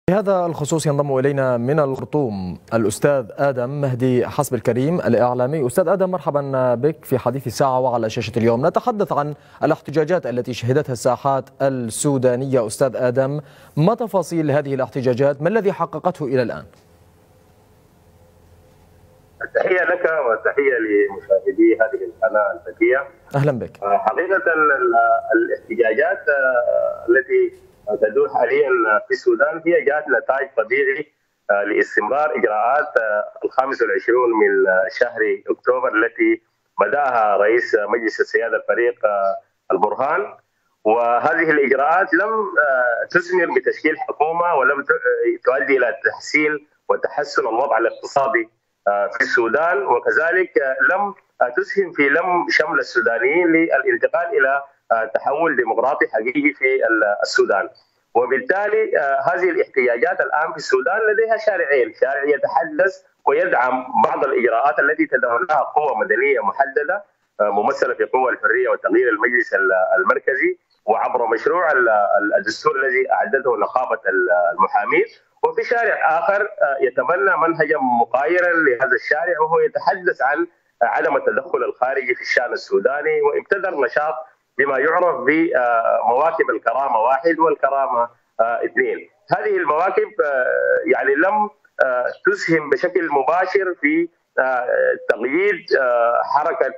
بهذا الخصوص ينضم إلينا من الخرطوم الأستاذ آدم مهدي حسب الكريم الإعلامي. أستاذ آدم، مرحبا بك في حديث الساعة وعلى شاشة اليوم. نتحدث عن الاحتجاجات التي شهدتها الساحات السودانية. أستاذ آدم، ما تفاصيل هذه الاحتجاجات؟ ما الذي حققته إلى الآن؟ تحية لك وتحية لمشاهدي هذه القناة الذكية. أهلا بك. حقيقة الاحتجاجات التي تدور حاليا في السودان هي جاءت نتاج طبيعي لاستمرار إجراءات 25 من شهر أكتوبر التي بدأها رئيس مجلس السيادة الفريق البرهان، وهذه الإجراءات لم تثمر بتشكيل حكومة ولم تؤدي إلى تحسين وتحسن الوضع الاقتصادي في السودان، وكذلك لم تسهم في لم شمل السودانيين للانتقال إلى تحول ديمقراطي حقيقي في السودان. وبالتالي هذه الاحتجاجات الآن في السودان لديها شارعين، شارع يتحدث ويدعم بعض الإجراءات التي تتبناها قوى مدنية محددة ممثلة في قوى الحرية وتغيير المجلس المركزي وعبر مشروع الدستور الذي أعدته نقابة المحامين، وفي شارع آخر يتبنى منهجا مقايرا لهذا الشارع وهو يتحدث عن عدم التدخل الخارجي في الشأن السوداني وابتدر نشاط بما يعرف بمواكب الكرامة 1 والكرامة 2. هذه المواكب يعني لم تسهم بشكل مباشر في تقييد حركة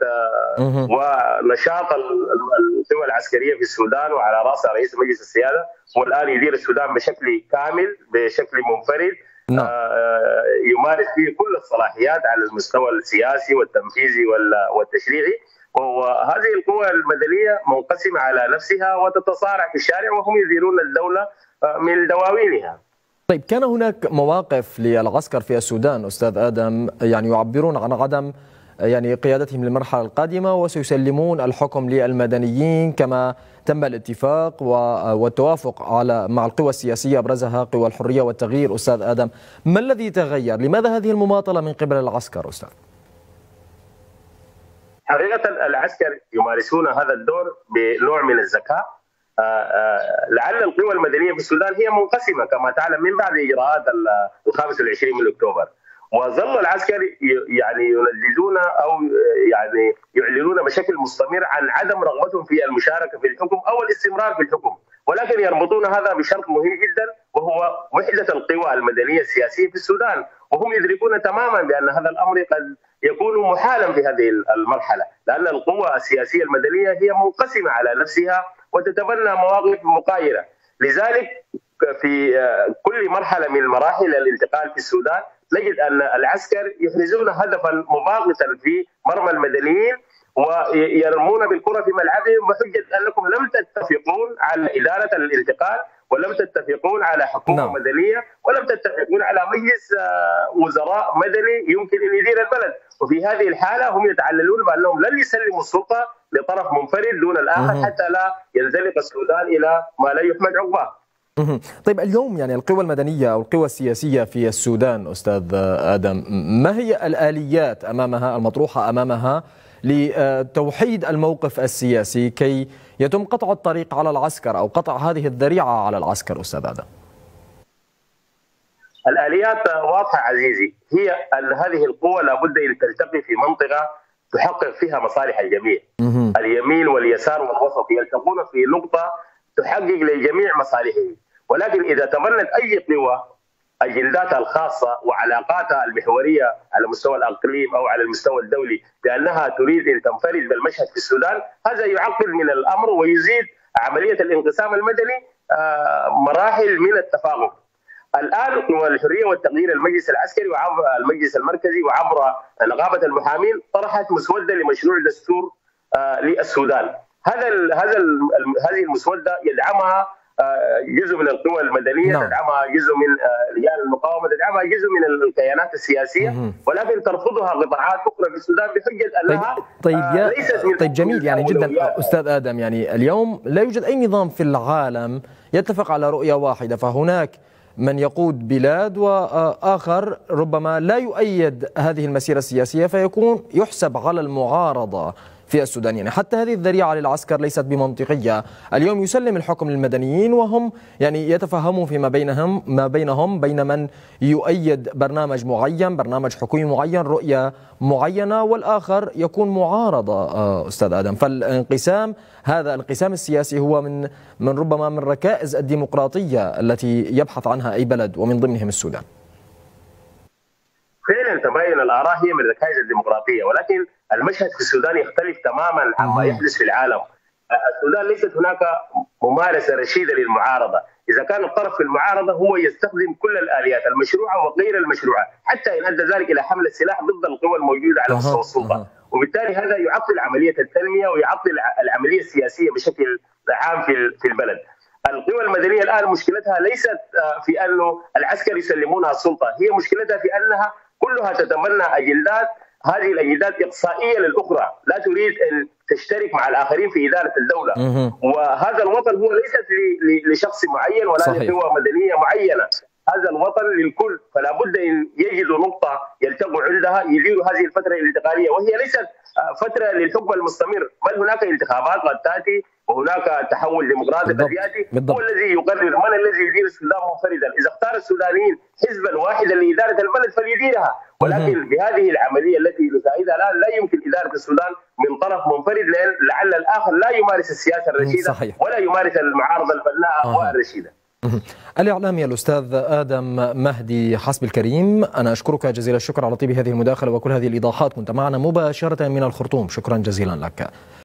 ونشاط القوى العسكرية في السودان، وعلى رأسها رئيس مجلس السيادة، والآن يدير السودان بشكل كامل بشكل منفرد يمارس فيه كل الصلاحيات على المستوى السياسي والتنفيذي والتشريعي. وهذه القوى المدنية منقسمة على نفسها وتتصارع في الشارع وهم يديرون الدولة من دواوينها. طيب، كان هناك مواقف للعسكر في السودان أستاذ آدم يعني يعبرون عن عدم قيادتهم للمرحلة القادمة وسيسلمون الحكم للمدنيين كما تم الاتفاق والتوافق مع القوى السياسية أبرزها قوى الحرية والتغيير. أستاذ آدم، ما الذي تغير؟ لماذا هذه المماطلة من قبل العسكر أستاذ؟ حقيقة العسكر يمارسون هذا الدور بنوع من الذكاء. لعل القوى المدنية في السودان هي منقسمة كما تعلم من بعد إجراءات 25 من أكتوبر، وظل العسكر يعني ينددون أو يعني يعلنون بشكل مستمر عن عدم رغبتهم في المشاركة في الحكم أو الاستمرار في الحكم، ولكن يربطون هذا بشرط مهم جدا وهو وحدة القوى المدنية السياسية في السودان، وهم يدركون تماما بأن هذا الأمر قد يكون محالا في هذه المرحلة، لأن القوى السياسية المدنية هي منقسمة على نفسها وتتبنى مواقف مقايرة. لذلك في كل مرحلة من مراحل الانتقال في السودان نجد أن العسكر يحرزون هدفا مباغتا في مرمى المدنيين ويرمون بالكرة في ملعبهم بحجة أنكم لم تتفقون على إدارة الانتقال ولم تتفقون على حكومة مدنية ولم تتفقون على مجلس وزراء مدني يمكن أن يدير البلد. وفي هذه الحالة هم يتعللون بأنهم لن يسلموا السلطة لطرف منفرد دون الآخر حتى لا ينزلق السودان إلى ما لا يحمد عقباه. طيب، اليوم القوى المدنية أو القوى السياسية في السودان أستاذ آدم، ما هي الآليات المطروحة أمامها لتوحيد الموقف السياسي كي يتم قطع الطريق على العسكر أو قطع هذه الذريعة على العسكر أستاذ آدم؟ الآليات واضحة عزيزي، هي أن هذه القوى لابد أن تلتقي في منطقة تحقق فيها مصالح الجميع. اليمين واليسار والوسط يلتقون في نقطة تحقق للجميع مصالحهم، ولكن إذا تبنت أي قوى أجنداتها الخاصة وعلاقاتها المحورية على مستوى الإقليم أو على المستوى الدولي بأنها تريد أن تنفرد بالمشهد في السودان، هذا يعقد من الأمر ويزيد عملية الانقسام المدني مراحل من التفاهم. الآن قوى الحرية والتغيير المجلس العسكري وعبر المجلس المركزي وعبر نقابة المحامين طرحت مسودة لمشروع دستور للسودان. هذه المسودة يدعمها جزء من القوى المدنية، تدعمها جزء من رجال المقاومة، تدعمها جزء من الكيانات السياسية، ولكن ترفضها قطاعات أخرى في السودان بحجة أنها ليست من طيب جميل جدا أستاذ آدم. اليوم لا يوجد أي نظام في العالم يتفق على رؤية واحدة، فهناك من يقود بلاد وآخر ربما لا يؤيد هذه المسيرة السياسية فيكون يحسب على المعارضة في السودان. يعني حتى هذه الذريعة للعسكر ليست بمنطقية. اليوم يسلم الحكم للمدنيين وهم يعني يتفاهمون فيما بينهم بين من يؤيد برنامج معين، برنامج حكومي معين، رؤية معينة، والآخر يكون معارضة أستاذ آدم. فالانقسام، هذا الانقسام السياسي هو من ربما من ركائز الديمقراطية التي يبحث عنها أي بلد ومن ضمنهم السودان. فعلا تباين الآراء هي من ركائز الديمقراطية، ولكن المشهد في السودان يختلف تماما عما يحدث في العالم. السودان ليست هناك ممارسة رشيدة للمعارضة. إذا كان الطرف في المعارضة هو يستخدم كل الآليات المشروعة وغير المشروعة، حتى إن أدى ذلك إلى حمل السلاح ضد القوى الموجودة على مستوى السلطة، وبالتالي هذا يعطل عملية التنمية ويعطل العملية السياسية بشكل عام في البلد. القوى المدنية الآن مشكلتها ليست في أنه العسكر يسلمونها السلطة، هي مشكلتها في أنها كلها تتبنى أجندات، هذه الأجندات إقصائية للأخرى، لا تريد أن تشترك مع الآخرين في إدارة الدولة. وهذا الوطن هو ليست لشخص معين ولا لقوى مدنية معينة، هذا الوطن للكل، فلا بد أن يجدوا نقطة يلتقوا عندها يديروا هذه الفترة الانتقالية، وهي ليست فترة للحكم المستمر، بل هناك انتخابات قد تأتي وهناك تحول ديمقراطي قد يأتي، هو الذي يقرر من الذي يدير السودان منفردا. إذا اختار السودانيين حزبا واحدا لإدارة البلد فليديرها، ولكن بهذه العملية التي نشاهدها الآن لا يمكن إدارة السودان من طرف منفرد، لعل الآخر لا يمارس السياسة الرشيدة ولا يمارس المعارضة البناءة والرشيدة. الإعلامي الأستاذ آدم مهدي حسب الكريم، أنا أشكرك جزيل الشكر على طيب هذه المداخلة وكل هذه الإيضاحات. كنت معنا مباشرة من الخرطوم، شكرا جزيلا لك.